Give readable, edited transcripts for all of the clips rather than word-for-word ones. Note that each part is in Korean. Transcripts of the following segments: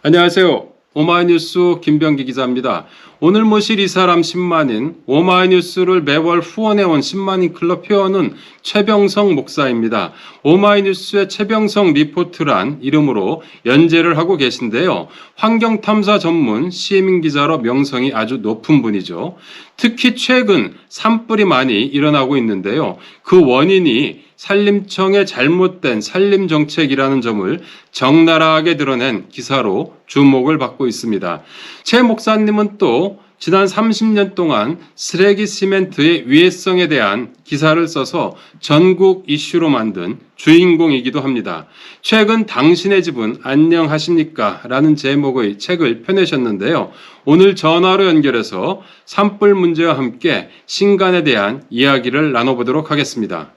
안녕하세요. 오마이뉴스 김병기 기자입니다. 오늘 모실 이 사람 10만인, 오마이뉴스를 매월 후원해온 10만인 클럽 회원은 최병성 목사입니다. 오마이뉴스의 최병성 리포트란 이름으로 연재를 하고 계신데요. 환경탐사 전문 시민기자로 명성이 아주 높은 분이죠. 특히 최근 산불이 많이 일어나고 있는데요. 그 원인이 산림청의 잘못된 산림정책이라는 점을 적나라하게 드러낸 기사로 주목을 받고 있습니다. 최 목사님은 또 지난 30년 동안 쓰레기 시멘트의 위해성에 대한 기사를 써서 전국 이슈로 만든 주인공이기도 합니다. 최근 당신의 집은 안녕하십니까? 라는 제목의 책을 펴내셨는데요. 오늘 전화로 연결해서 산불 문제와 함께 신간에 대한 이야기를 나눠보도록 하겠습니다.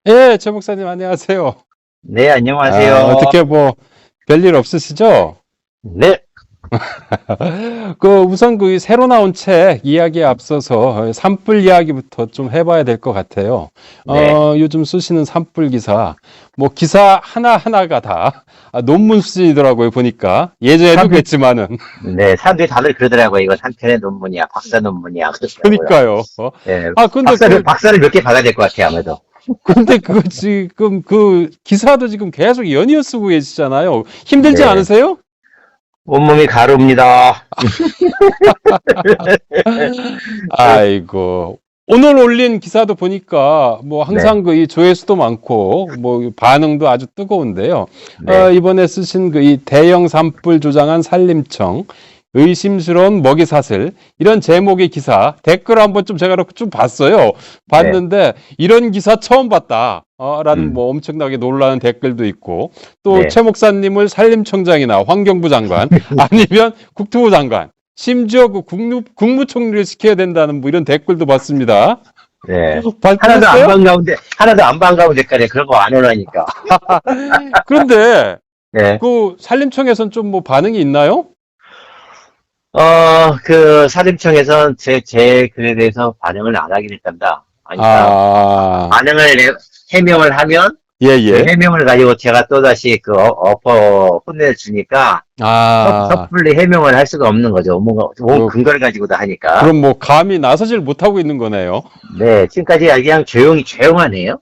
네, 최 목사님 안녕하세요. 네, 안녕하세요. 어떻게 별일 없으시죠? 네. 우선 새로 나온 책 이야기에 앞서서 산불 이야기부터 좀 해봐야 될 것 같아요. 네. 요즘 쓰시는 산불 기사, 기사 하나하나가 다 논문 수준이더라고요, 보니까. 예전에도 그랬지만은. 네, 사람들이 다들 그러더라고요. 이거 한편의 논문이야, 박사 논문이야. 그러니까요. 네, 근데 박사를 몇 개 받아야 될 것 같아요, 아무래도. 근데 지금 기사도 지금 계속 연이어 쓰고 계시잖아요. 힘들지 네. 않으세요? 온몸이 가렵니다. 아이고. 오늘 올린 기사도 보니까 항상 이 조회수도 많고 반응도 아주 뜨거운데요. 네. 이번에 쓰신 이 대형 산불 조장한 산림청 의심스러운 먹이사슬 이런 제목의 기사 댓글 한번 제가 좀 봤어요. 봤는데 이런 기사 처음 봤다. 라는 엄청나게 놀라는 댓글도 있고 또 네. 최 목사님을 산림청장이나 환경부 장관 아니면 국토부 장관 심지어 국무총리를 시켜야 된다는 이런 댓글도 봤습니다. 네. 봤어요? 하나도 안 반가운 댓글에 그런 거 안 오라니까. 그런데 네. 산림청에서는 좀 반응이 있나요? 산림청에서는 제 글에 대해서 반응을 안 하긴 했답니다. 반응을 해명을 하면, 예. 해명을 가지고 제가 또다시 혼내를 주니까, 섣불리 해명을 할 수가 없는 거죠. 뭔가, 근거를 가지고 다 하니까. 그럼 감히 나서질 못하고 있는 거네요. 네, 지금까지 그냥 조용하네요.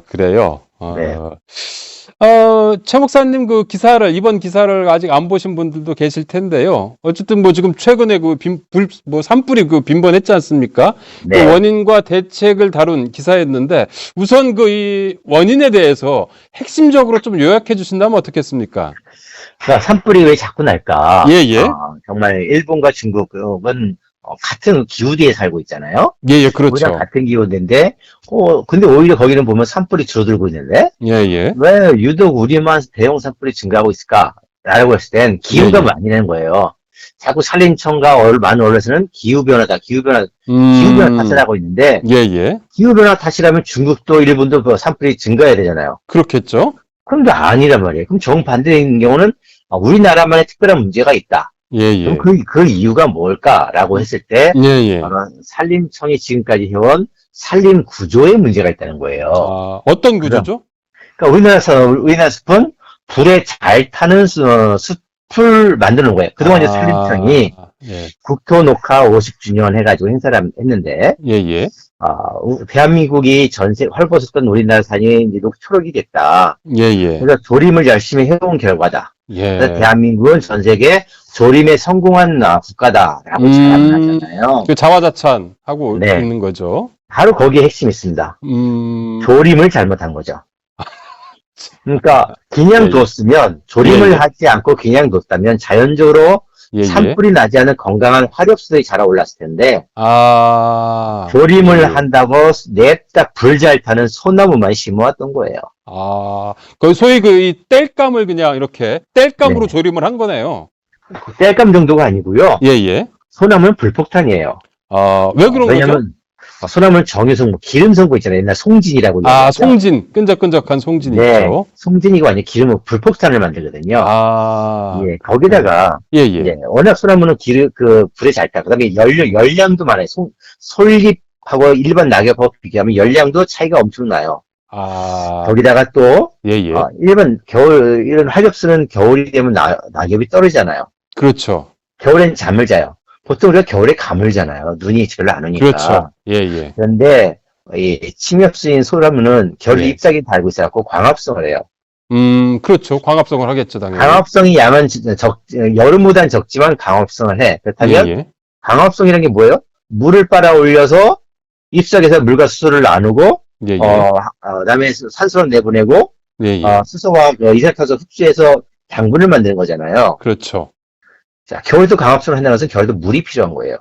그래요? 네. 최 목사님 이번 기사를 아직 안 보신 분들도 계실 텐데요. 어쨌든 지금 최근에 산불이 빈번했지 않습니까? 네. 그 원인과 대책을 다룬 기사였는데 우선 이 원인에 대해서 핵심적으로 좀 요약해 주신다면 어떻겠습니까? 산불이 왜 자꾸 날까? 예. 정말 일본과 중국은 같은 기후대에 살고 있잖아요. 예, 그렇죠. 우리랑 같은 기후대인데, 근데 오히려 거기는 보면 산불이 줄어들고 있는데, 예. 왜 유독 우리만 대형 산불이 증가하고 있을까라고 했을 땐 기후가 아니라는 거예요. 자꾸 산림청과 많은 언론에서는 기후변화 탓을 하고 있는데, 예. 기후변화 탓이라면 중국도 일본도 산불이 증가해야 되잖아요. 그렇겠죠. 그런데 아니란 말이에요. 그럼 정반대인 경우는 우리나라만의 특별한 문제가 있다. 예. 그럼 그 이유가 뭘까라고 했을 때, 예. 산림청이 지금까지 해온 산림 구조에 문제가 있다는 거예요. 어떤 구조죠? 그러니까 우리나라 숲은 불에 잘 타는 숲을 만드는 거예요. 그동안 산림청이 예. 국토 녹화 50주년 해가지고 행사를 했는데, 예. 대한민국이 헐벗었던 우리나라 산이 이제 초록이 됐다. 예. 그래서 조림을 열심히 해온 결과다. 예. 그래서 대한민국은 전 세계 조림에 성공한 국가다라고 자랑하잖아요. 자화자찬하고 네. 있는 거죠. 바로 거기에 핵심이 있습니다. 조림을 잘못한 거죠. 그러니까 그냥 뒀으면 조림을 하지 않고 그냥 뒀다면 자연적으로 산불이 나지 않은 건강한 화력수들이 자라올랐을 텐데 조림을 한다고 냅다 불 잘 타는 소나무만 심어왔던 거예요. 소위 이 땔감을 그냥 이렇게 땔감으로 네. 조림을 한 거네요. 땔감 정도가 아니고요. 예. 소나무는 불폭탄이에요. 왜 그런 거죠? 왜냐면 소나무는 정유성분, 기름성분 있잖아요. 옛날 송진이라고. 아, 얘기하죠. 송진. 끈적끈적한 송진이 네. 있죠. 송진이가 아니라 기름을 불폭탄을 만들거든요. 아. 예, 거기다가, 예, 예. 이제 워낙 소나무는 불에 잘 타. 그 다음에 열량도 많아요. 솔잎하고 일반 낙엽하고 비교하면 열량도 차이가 엄청나요. 아. 거기다가 또, 예, 예. 일반 이런 화렵수는 겨울이 되면 낙엽이 떨어지잖아요. 그렇죠. 겨울엔 잠을 자요. 보통 우리가 겨울에 감을 자나요. 눈이 별로 안 오니까. 그렇죠. 예, 예. 그런데, 이 침엽수인 소나무는 겨울 예. 잎사귀 달고 있어갖고 광합성을 해요. 그렇죠. 광합성을 하겠죠, 당연히. 광합성이 여름보단 적지만 광합성을 해. 그렇다면, 예, 예. 광합성이라는 게 뭐예요? 물을 빨아 올려서 잎사귀에서 물과 수소를 나누고, 예, 예. 그다음에 산소를 내보내고, 예, 예. 수소와 이산화탄소 흡수해서 당분을 만드는 거잖아요. 그렇죠. 자, 겨울도 광합성을 한다는 것은 겨울도 물이 필요한 거예요.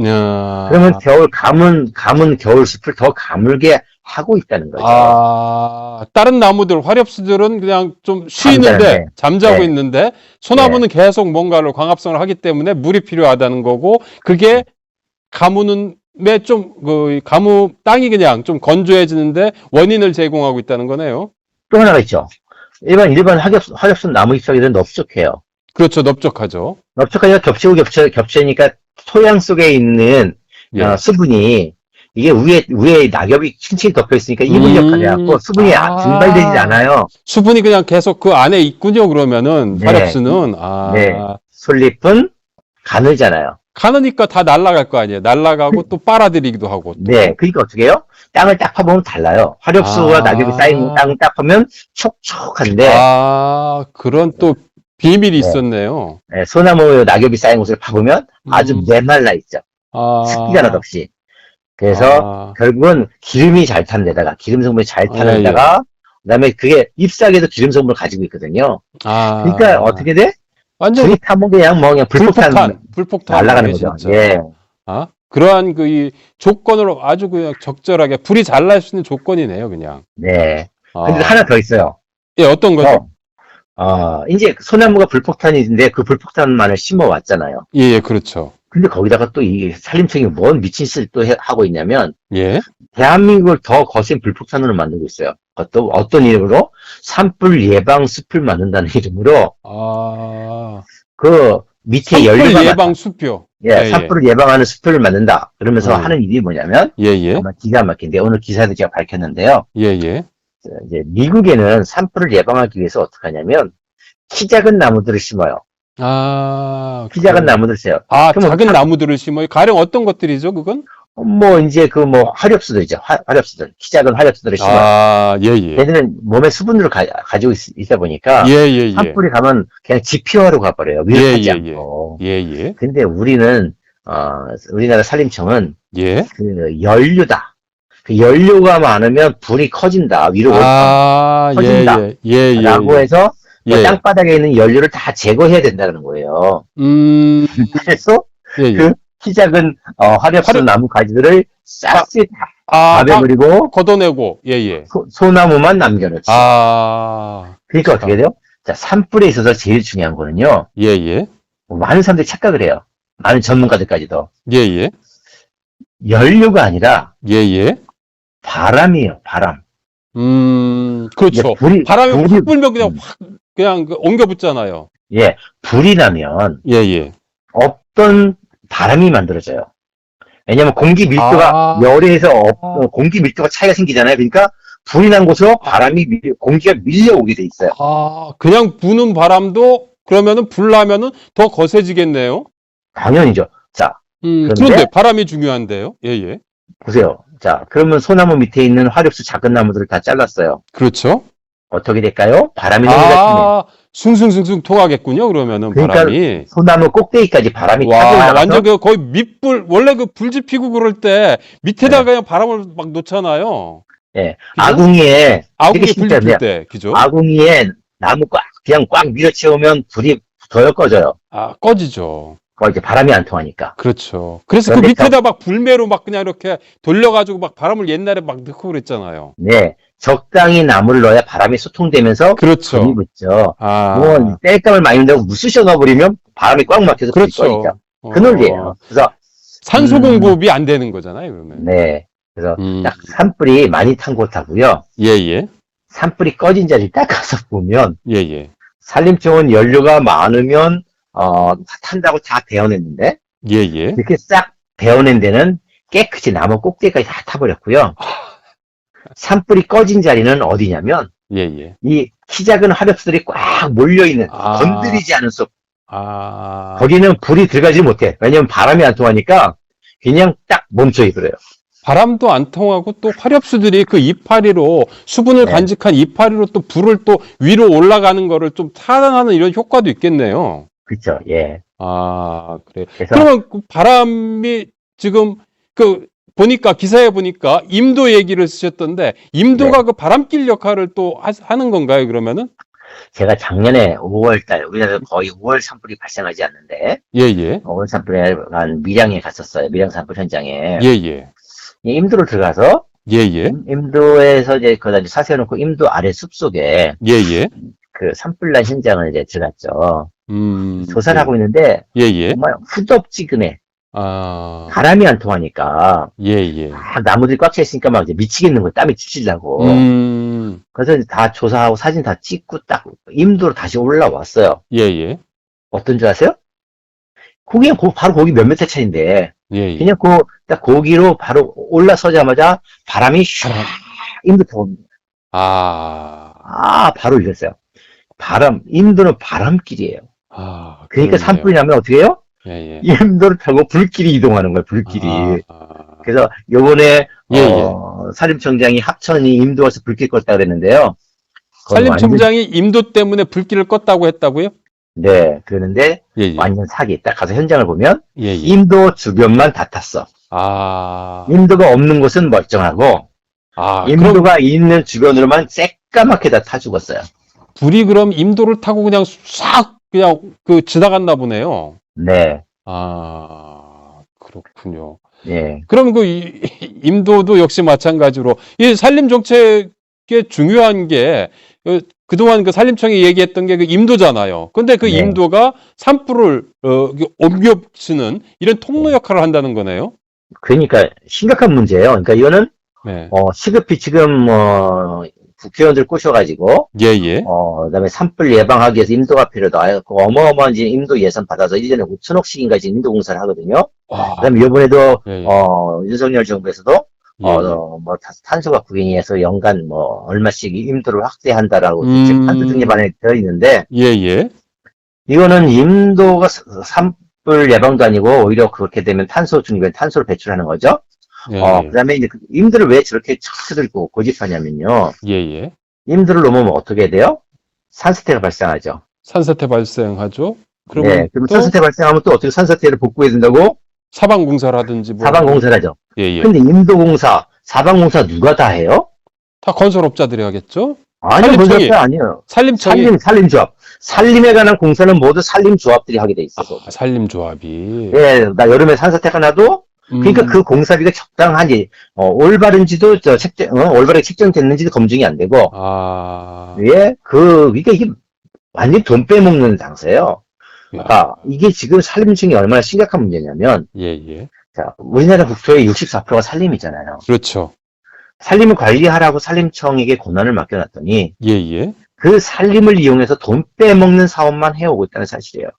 야. 그러면 감은 겨울 숲을 더 가물게 하고 있다는 거죠. 다른 나무들, 화렵수들은 그냥 좀 쉬는데, 잠자는데. 잠자고 네. 있는데, 소나무는 계속 뭔가를 광합성을 하기 때문에 물이 필요하다는 거고, 그게 가무는 땅이 그냥 좀 건조해지는데 원인을 제공하고 있다는 거네요. 또 하나가 있죠. 일반 화렵순 나무 잎사귀들은 넓적해요. 그렇죠. 넓적하죠. 넓적하니까 겹치니까 토양 속에 있는 예. 수분이 이게 위에 낙엽이 층층이 덮여 있으니까 이분 역할을 해갖고 수분이 증발되지 않아요. 수분이 그냥 계속 그 안에 있군요. 그러면은 네. 화렵수는 네. 솔잎은 가늘잖아요. 가느니까 다 날아갈 거 아니에요. 날아가고 또 빨아들이기도 하고. 또. 네. 그러니까 어떻게 해요? 땅을 딱 파보면 달라요. 화렵수와 낙엽이 쌓인 땅을 딱 파면 촉촉한데 그런 또 비밀이 네. 있었네요. 네, 소나무 낙엽이 쌓인 곳을 파보면 아주 메말라 있죠. 습기가 하나도 없이. 그래서 결국은 기름이 잘 탄 데다가 기름 성분이 잘 타는 예, 데다가 그다음에 그게 잎사귀에도 기름 성분을 가지고 있거든요. 그러니까 어떻게 돼? 완전 불이 타면 그냥 불폭탄 날아가는 거죠. 진짜. 예. 그러한 이 조건으로 아주 그냥 적절하게 불이 잘 날 수 있는 조건이네요, 그냥. 네. 근데 하나 더 있어요. 예, 어떤 거죠? 이제 소나무가 불폭탄인데 그 불폭탄만을 심어 왔잖아요. 예, 그렇죠. 근데 거기다가 또 이 산림청이 뭔 미친 짓을 또 하고 있냐면 예. 대한민국을 더 거센 불폭탄으로 만들고 있어요. 어떤 이름으로? 산불 예방 숲을 만든다는 이름으로 그 밑에 연료가 산불 예방 숲이요. 산불을 예방하는 숲을 만든다. 그러면서 하는 일이 뭐냐면 예. 정말 기가 막힌데 오늘 기사도 제가 밝혔는데요. 예. 이제 미국에는 산불을 예방하기 위해서 어떻게 하냐면 키 작은 나무들을 심어요. 키 작은 나무들을 심어요. 작은 나무들을 심어요. 가령 어떤 것들이죠, 그건? 이제 화렵수들이죠. 화렵수들. 키 작은 화렵수들을 심어요. 예. 얘들은 몸에 수분을 가지고 있다 보니까. 예. 산불이 가면 그냥 지피화로 가버려요. 위로 타지 않고. 예. 근데 우리는, 우리나라 산림청은. 그 연료다. 그 연료가 많으면 불이 커진다. 위로 커진다. 라고 해서 땅바닥에 있는 연료를 다 제거해야 된다는 거예요. 그래서 그 키 작은 화렵수 나무 가지들을 싹쓸이 다 베버리고 걷어내고 예. 소나무만 남겨놓지. 그러니까 어떻게 돼요? 자, 산불에 있어서 제일 중요한 거는요. 예. 많은 사람들이 착각을 해요. 많은 전문가들까지도. 예. 연료가 아니라 예. 바람이에요. 바람. 그렇죠. 바람이 확 불면 그냥 옮겨 붙잖아요. 예. 불이 나면 예. 없던 바람이 만들어져요. 왜냐면 공기 밀도가 열에서 공기 밀도가 차이가 생기잖아요. 그러니까 불이 난 곳으로 공기가 밀려오게 돼 있어요. 그냥 부는 바람도 그러면은 불 나면은 더 거세지겠네요. 당연히죠. 자, 그런데 바람이 중요한데요. 예. 보세요. 자, 그러면 소나무 밑에 있는 화렵수 작은 나무들을 다 잘랐어요. 그렇죠. 어떻게 될까요? 바람이 너무 잘 숭숭숭숭 통하겠군요. 그러면은 그러니까 바람이 소나무 꼭대기까지 바람이 타고 올라가서 완전 거의 밑불 원래 그 불집 피고 그럴 때 밑에다가 그냥 바람을 막 놓잖아요. 예, 아궁이에 불집 필 때, 그죠? 아궁이에 나무 그냥 꽉 밀어채우면 불이 더 꺼져요. 꺼지죠. 이제 바람이 안 통하니까. 그렇죠. 그래서 그 밑에다 막 불매로 막 그냥 이렇게 돌려가지고 막 바람을 옛날에 막 넣고 그랬잖아요. 네. 적당히 나무를 넣어야 바람이 소통되면서 그렇죠. 불이 붙죠. 땔감을 많이 넣는다고 무쑤셔 넣어버리면 바람이 꽉 막혀서 불이 꺼지죠. 그 논리예요. 그래서 산소 공급이 안 되는 거잖아요, 그러면. 네. 그래서 딱 산불이 많이 탄 곳하고요. 예, 예. 산불이 꺼진 자리 딱 가서 보면, 예, 예. 산림청은 연료가 많으면, 탄다고 다 베어냈는데, 예, 예. 이렇게 싹 베어낸 데는 깨끗이 나무 꼭대기까지 다 타버렸고요. 산불이 꺼진 자리는 어디냐면, 예, 예. 이 키 작은 화력수들이 꽉 몰려있는, 아. 건드리지 않은 숲. 아. 거기는 불이 들어가지 못해. 왜냐면 바람이 안 통하니까, 그냥 딱 멈춰있어요. 바람도 안 통하고 또 화렵수들이 그 이파리로 수분을 네. 간직한 이파리로 또 불을 또 위로 올라가는 거를 좀 차단하는 이런 효과도 있겠네요. 그쵸, 예. 아, 그래. 그래서, 그러면 그 바람이 지금 그 보니까 기사에 보니까 임도 얘기를 쓰셨던데 임도가 네. 그 바람길 역할을 또 하는 건가요, 그러면은? 제가 작년에 5월달, 우리나라에서 거의 5월 산불이 발생하지 않는데, 예, 예. 5월 산불에 간 밀양에 갔었어요. 밀양 산불 현장에. 예, 예. 이 임도로 들어가서, 예, 예. 임도에서 이제 거기다 사세워놓고 임도 아래 숲속에 예, 예. 그 산불난 현장을 이제 들어갔죠. 조사를 예. 하고 있는데, 예, 예. 정말 후덥지근해. 아, 바람이 안 통하니까, 예, 예. 막 나무들이 꽉 차 있으니까 막 이제 미치겠는 거예요. 땀이 추질라고. 그래서 이제 다 조사하고 사진 다 찍고 딱 임도로 다시 올라왔어요. 예, 예. 어떤 줄 아세요? 거기 바로 거기 몇 미터 차인데, 예, 예. 그냥 딱 거기로 바로 올라서자마자 바람이 슉 임도 들어옵니다. 바로 이랬어요. 임도는 바람길이에요. 아, 그러니까 그러네요. 산불이 나면 어떻게 해요? 예, 예. 임도를 타고 불길이 이동하는 거예요, 불길이. 아. 그래서 요번에, 예, 예. 산림청장이 합천이 임도 와서 불길 껐다 그랬는데요. 그건 산림청장이 임도 때문에 불길을 껐다고 했다고요? 네, 그러는데 예, 예. 완전 사기. 딱 가서 현장을 보면 예, 예. 임도 주변만 다 탔어. 아. 임도가 없는 곳은 멀쩡하고 아, 그럼 임도가 있는 주변으로만 새까맣게 다 타 죽었어요. 불이 그럼 임도를 타고 그냥 싹 그냥 그 지나갔나 보네요. 네, 아, 그렇군요. 예, 그럼 그 임도도 역시 마찬가지로 이 산림 정책의 중요한 게 그동안 그 산림청이 얘기했던 게 그 임도잖아요. 근데 그 네. 임도가 산불을 옮겨치는 이런 통로 역할을 한다는 거네요. 그러니까 심각한 문제예요. 그러니까 이거는 네. 시급히 지금 국회의원들 꼬셔가지고 예, 예. 그다음에 산불 예방하기 위해서 임도가 필요하다. 그 어마어마한 지금 임도 예산 받아서 1년에 5천억씩인가 지금 임도 공사를 하거든요. 와. 그다음에 이번에도 예, 예. 윤석열 정부에서도 예, 예. 뭐 탄소가 구경해서 연간 뭐 얼마씩 임도를 확대한다라고 음. 한두 등에 반해 되어 있는데 예, 예. 이거는 임도가 산불 예방도 아니고 오히려 그렇게 되면 탄소 중립에 탄소를 배출하는 거죠. 예, 예. 그다음에 이제 임도를 왜 저렇게 척들고 고집하냐면요. 예, 예. 임도를 넘으면 어떻게 돼요? 산사태가 발생하죠. 산사태 발생하죠. 그러면 네, 그럼 또 산사태 발생하면 또 어떻게 산사태를 복구해야 된다고? 사방공사라든지 뭐 사방공사를 하죠. 예, 예. 근데 임도공사, 사방공사 누가 다 해요? 다 건설업자들이 하겠죠? 아니요, 산림청이. 건설업자 아니에요. 산림청이 산림조합. 산림에 관한 공사는 모두 산림조합들이 하게 돼 있어서. 산림조합이. 예, 나 여름에 산사태가 나도, 그러니까 그 공사비가 적당한지, 올바른지도, 올바르게 책정됐는지도 검증이 안 되고, 아. 예, 그러니까 이게 완전 돈 빼먹는 장사예요. 야. 이게 지금 산림청이 얼마나 심각한 문제냐면, 예, 예. 자, 우리나라 국토의 64%가 산림이잖아요. 그렇죠. 산림을 관리하라고 산림청에게 권한을 맡겨놨더니, 예, 예. 그 산림을 이용해서 돈 빼먹는 사업만 해오고 있다는 사실이에요.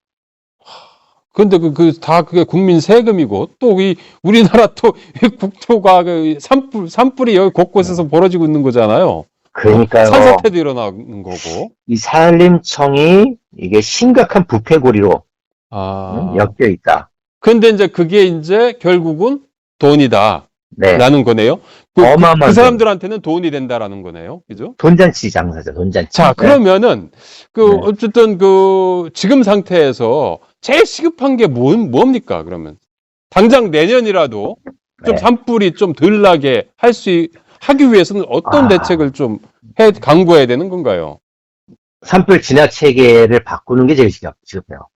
근데 다 그게 국민 세금이고, 또 우리나라 또 국토가 산불이 여기 곳곳에서 벌어지고 있는 거잖아요. 그러니까요. 산사태도 일어나는 거고. 이 산림청이 이게 심각한 부패고리로 아. 엮여 있다. 근데 이제 그게 이제 결국은 돈이다. 네. 라는 거네요. 어마어마한 그 사람들한테는 돈이 된다라는 거네요. 그죠? 돈잔치 장사죠, 돈잔치. 자, 그러면은, 네. 어쨌든 지금 상태에서 제일 시급한 게 뭡니까, 그러면? 당장 내년이라도 좀 네. 산불이 좀 덜 나게 하기 위해서는 어떤 대책을 좀 강구해야 되는 건가요? 산불 진화 체계를 바꾸는 게 제일 시급해요.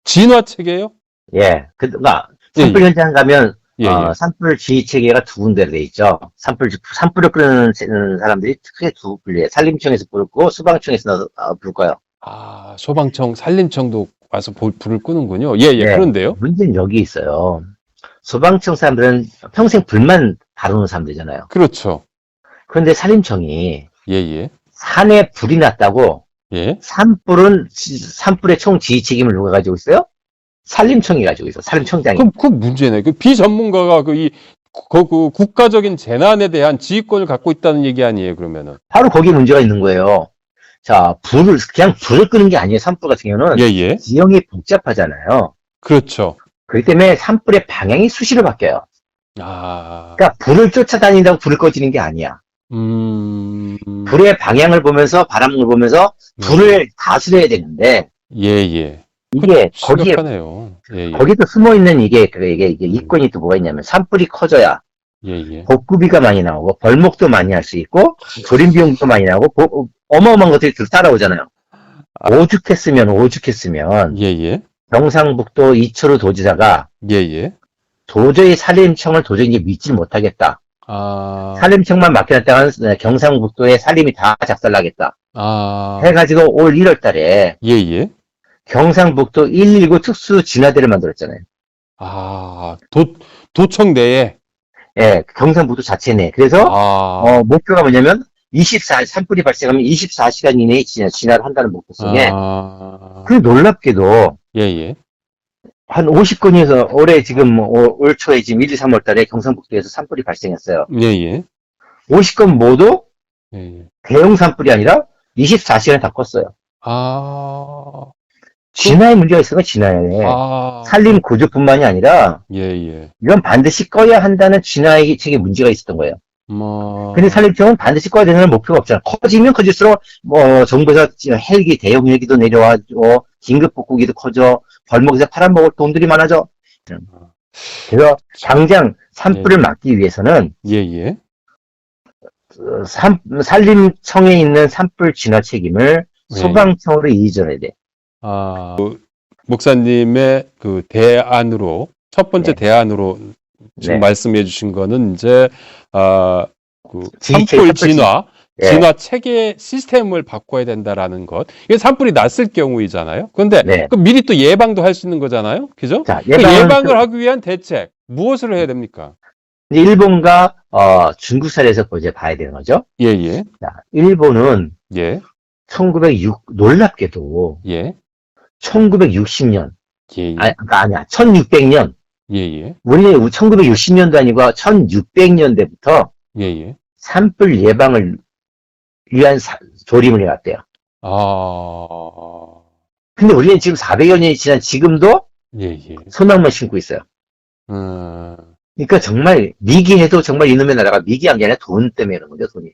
진화 체계요? 예. 그러니까 예, 산불 예. 현장 가면 예, 예. 산불 지휘 체계가 두 군데로 돼 있죠. 산불을 끄는 사람들이 크게 두 분류예요. 산림청에서 불을 끄고 소방청에서 불 꺼요. 아, 소방청, 산림청도 와서 불을 끄는군요. 예, 예. 네. 그런데요? 문제는 여기 있어요. 소방청 사람들은 평생 불만 다루는 사람들이잖아요. 그렇죠. 그런데 산림청이 예, 예. 산에 불이 났다고 예. 산불의 총 지휘 책임을 누가 가지고 있어요? 산림청이 가지고 있어. 산림청장이. 그럼 그 문제네. 그 비전문가가 그 국가적인 재난에 대한 지휘권을 갖고 있다는 얘기 아니에요, 그러면은. 바로 거기에 문제가 있는 거예요. 자, 그냥 불을 끄는 게 아니에요. 산불 같은 경우는. 예, 예. 지형이 복잡하잖아요. 그렇죠. 그렇기 때문에 산불의 방향이 수시로 바뀌어요. 아. 그러니까 불을 쫓아다닌다고 불을 꺼지는 게 아니야. 불의 방향을 보면서 바람을 보면서 불을 다스려야 되는데 예, 예. 이게 거기에 심각하네요. 예, 예. 거기도 숨어 있는 이게 이권이 또 뭐가 있냐면 산불이 커져야 예, 예. 복구비가 많이 나오고 벌목도 많이 할 수 있고 조림 비용도 많이 나오고 어마어마한 것들이 따라오잖아요. 오죽했으면 예, 예. 경상북도 이철우 도지사가 예, 예. 도저히 산림청을 도저히 이제 믿지 못하겠다. 아. 산림청만 맡겨놨다간 경상북도의 산림이 다 작살나겠다. 아. 해가지고 올 1월 달에 예, 예. 경상북도 119 특수 진화대를 만들었잖아요. 아, 도청 내에. 예, 경상북도 자체 내. 그래서 아. 목표가 뭐냐면 산불이 발생하면 24시간 이내에 진화를 한다는 목표 속에 그 놀랍게도 예, 예. 한 50건에서 올해 지금 올 초에 지금 1, 2, 3월 달에 경상북도에서 산불이 발생했어요. 예, 예. 50건 모두 예, 예. 대형 산불이 아니라 24시간에 다 껐어요. 아. 진화에 문제가 있으면 진화에. 아. 산림 구조뿐만이 아니라 예, 예. 이건 반드시 꺼야 한다는 진화의 책에 문제가 있었던 거예요. 뭐. 근데 산림청은 반드시 꺼야 되는 목표가 없잖아. 커지면 커질수록 정부에서 헬기, 대형 헬기도 내려와, 긴급 복구기도 커져, 벌목에서 팔아먹을 돈들이 많아져. 그래서 당장 산불을 막기 위해서는 예, 예. 산림청에 있는 산불 진화 책임을 예. 소방청으로 이전해야 돼. 아, 목사님의 그 대안으로, 첫 번째 네. 대안으로 지금 네. 말씀해 주신 거는 이제, 그 지휘체계, 산불 진화, 예. 진화 체계 시스템을 바꿔야 된다라는 것. 이게 산불이 났을 경우이잖아요. 그런데 네. 그 미리 또 예방도 할 수 있는 거잖아요. 그죠? 자, 그 예방을 하기 위한 대책, 무엇을 해야 됩니까? 일본과 중국 사례에서 이제 봐야 되는 거죠. 예, 예. 자, 일본은 예, 놀랍게도 예, 1960년, 예, 예. 아니야, 1600년, 예, 예. 우리는 1960년도 아니고 1600년대부터 예, 예. 산불 예방을 위한 조림을 해왔대요. 아, 근데 우리는 지금 400여 년이 지난 지금도 예, 예. 소나무만 심고 있어요. 그러니까 정말 미기해도 정말 이놈의 나라가 미기한 게 아니라 돈 때문에 그런 거죠, 돈이.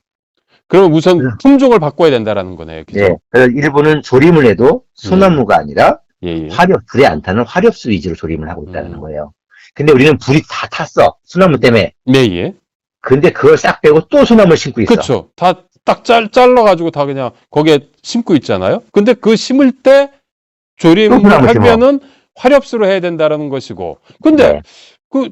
그러면 우선 품종을 바꿔야 된다라는 거네요. 그죠? 네. 그래서 일본은 조림을 해도 소나무가 아니라 예, 예. 불에 안 타는 화렵수 위주로 조림을 하고 있다는 거예요. 근데 우리는 불이 다 탔어. 소나무 때문에. 네, 예. 근데 그걸 싹 빼고 또 소나무를 심고 있어. 그렇죠. 다 딱 잘라가지고 다 그냥 거기에 심고 있잖아요. 근데 그 심을 때 조림을 소나무 심어. 하면은 화렵수로 해야 된다라는 것이고. 근데 네. 그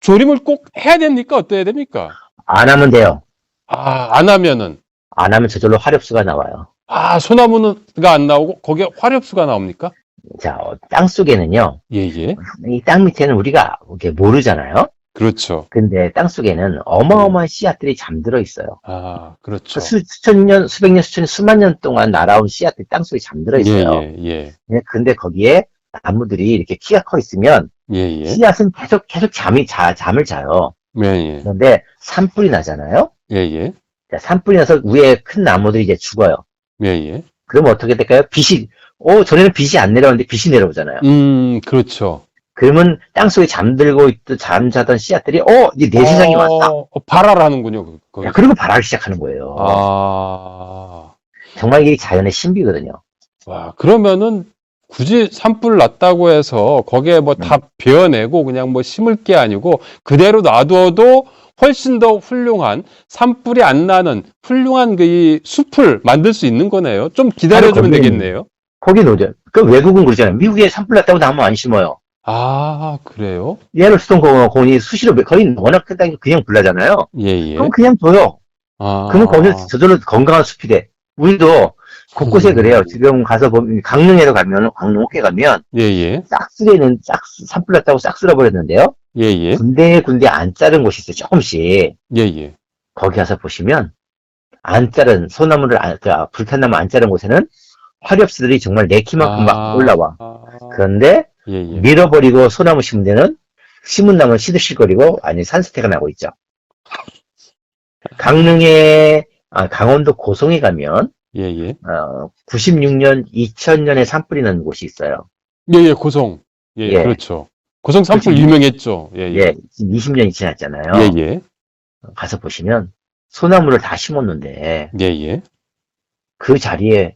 조림을 꼭 해야 됩니까? 어때야 됩니까? 안 하면 돼요. 아, 안 하면은. 안 하면 저절로 화렵수가 나와요. 아, 소나무가 안 나오고 거기에 화렵수가 나옵니까? 자, 땅 속에는요. 예, 예. 이 땅 밑에는 우리가 이렇게 모르잖아요. 그렇죠. 근데 땅 속에는 어마어마한 씨앗들이 잠들어 있어요. 아, 그렇죠. 수천 년, 수백 년, 수천 년, 수만 년 동안 날아온 씨앗들이 땅 속에 잠들어 있어요. 예, 예, 근데 거기에 나무들이 이렇게 키가 커 있으면 예. 예, 예. 씨앗은 계속 잠을 자요. 예, 예. 그런데 산불이 나잖아요. 예, 예. 자, 산불이 나서 위에 큰 나무들이 이제 죽어요. 예, 예. 그러면 어떻게 될까요? 전에는 빛이 안 내려오는데 빛이 내려오잖아요. 그렇죠. 그러면 땅 속에 잠자던 씨앗들이, 이제 내 세상이 왔다. 발화하는군요. 야, 그리고 발화를 시작하는 거예요. 아. 정말 이게 자연의 신비거든요. 와, 그러면은 굳이 산불 났다고 해서 거기에 뭐 다 베어내고 그냥 뭐 심을 게 아니고 그대로 놔둬도 훨씬 더 훌륭한 산불이 안 나는 훌륭한 그 숲을 만들 수 있는 거네요. 좀 기다려주면 되겠네요. 거기 놓죠. 그 외국은 그러잖아요. 미국에 산불 났다고 나무 안 심어요. 아, 그래요? 예로스톤 공원이 수시로 거의 워낙 크다니까 그냥 불나잖아요. 예, 예. 그럼 그냥 둬요. 아. 그러면 거기서 저절로 건강한 숲이 돼. 우리도 곳곳에 그래요. 지금 가서 보면 강릉에도 가면 강릉 호계 가면 예, 예. 산불 났다고 싹 쓸어버렸는데요. 예. 군데 안 자른 곳이 있어요. 조금씩. 예. 거기 가서 보시면 안 자른 소나무를 불탄 나무 안 자른 곳에는 화렵수들이 정말 내 키만큼 막 올라와. 그런데 예. 밀어버리고 소나무 심은 데는 심은 나무는 시들시들거리고 아니 산사태가 나고 있죠. 강원도 고성에 가면 예. 96년, 2000년에 산불이 난 곳이 있어요. 예, 고성. 예, 예. 그렇죠. 고성 산불 그렇죠. 유명했죠. 예. 예, 지금 20년이 지났잖아요. 예. 가서 보시면 소나무를 다 심었는데 예. 그 자리에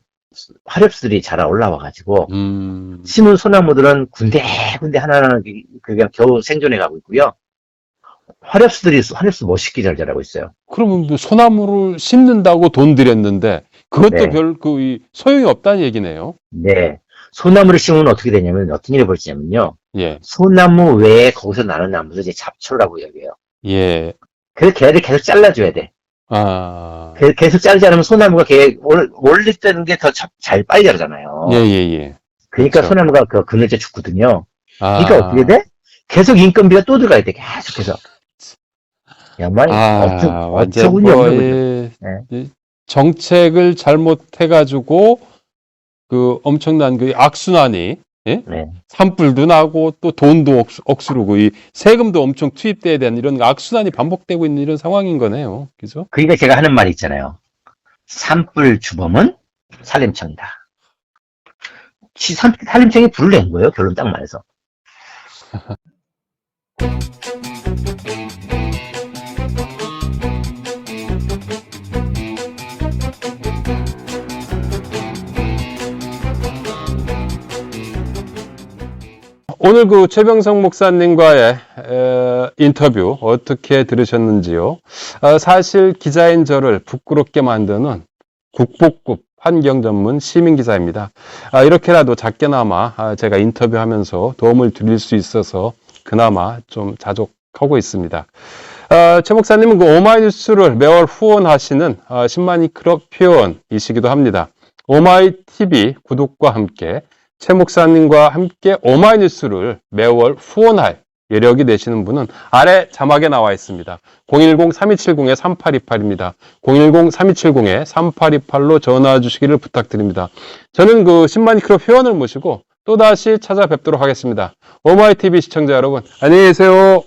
화렵수들이 자라 올라와가지고 음. 심은 소나무들은 군데군데 하나하나 그냥 겨우 생존해 가고 있고요. 화렵수 멋있게 잘 자라고 있어요. 그러면 뭐 소나무를 심는다고 돈 들였는데 그것도 네. 별 소용이 없다는 얘기네요. 네. 소나무를 심으면 어떻게 되냐면 어떤 일이 벌어지냐면요. 예. 소나무 외에 거기서 나는 나무들 이제 잡초라고 여겨요. 예. 그래서 걔를 계속 잘라줘야 돼. 아. 계속 자르지 않으면 소나무가 원래 때는 게 더 잘 빨리 자라잖아요. 예. 그러니까 그렇죠. 소나무가 그늘째 죽거든요. 아. 그러니까 어떻게 돼? 계속 인건비가 또 들어가야 돼. 계속해서. 야만 완전 어처구니 없는 거죠. 이 정책을 잘못해가지고 그 엄청난 그 악순환이 예? 네. 산불도 나고 또 돈도 억수르고 이 세금도 엄청 투입돼야 되는 이런 악순환이 반복되고 있는 이런 상황인 거네요. 그죠? 그러니까 제가 하는 말이 있잖아요. 산불 주범은 산림청이다. 산림청이 불을 낸 거예요. 결론 딱 말해서. 오늘 그 최병성 목사님과의 인터뷰 어떻게 들으셨는지요? 사실 기자인 저를 부끄럽게 만드는 국보급 환경 전문 시민 기자입니다. 이렇게라도 작게나마 제가 인터뷰하면서 도움을 드릴 수 있어서 그나마 좀 자족하고 있습니다. 최 목사님은 그 오마이뉴스를 매월 후원하시는 10만이 클럽 회원이시기도 합니다. 오마이TV 구독과 함께 최 목사님과 함께 오마이뉴스를 매월 후원할 여력이 되시는 분은 아래 자막에 나와 있습니다. 010-3270-3828입니다. 010-3270-3828로 전화 주시기를 부탁드립니다. 저는 그 10만이 클럽 회원을 모시고 또다시 찾아뵙도록 하겠습니다. 오마이TV 시청자 여러분, 안녕히 계세요.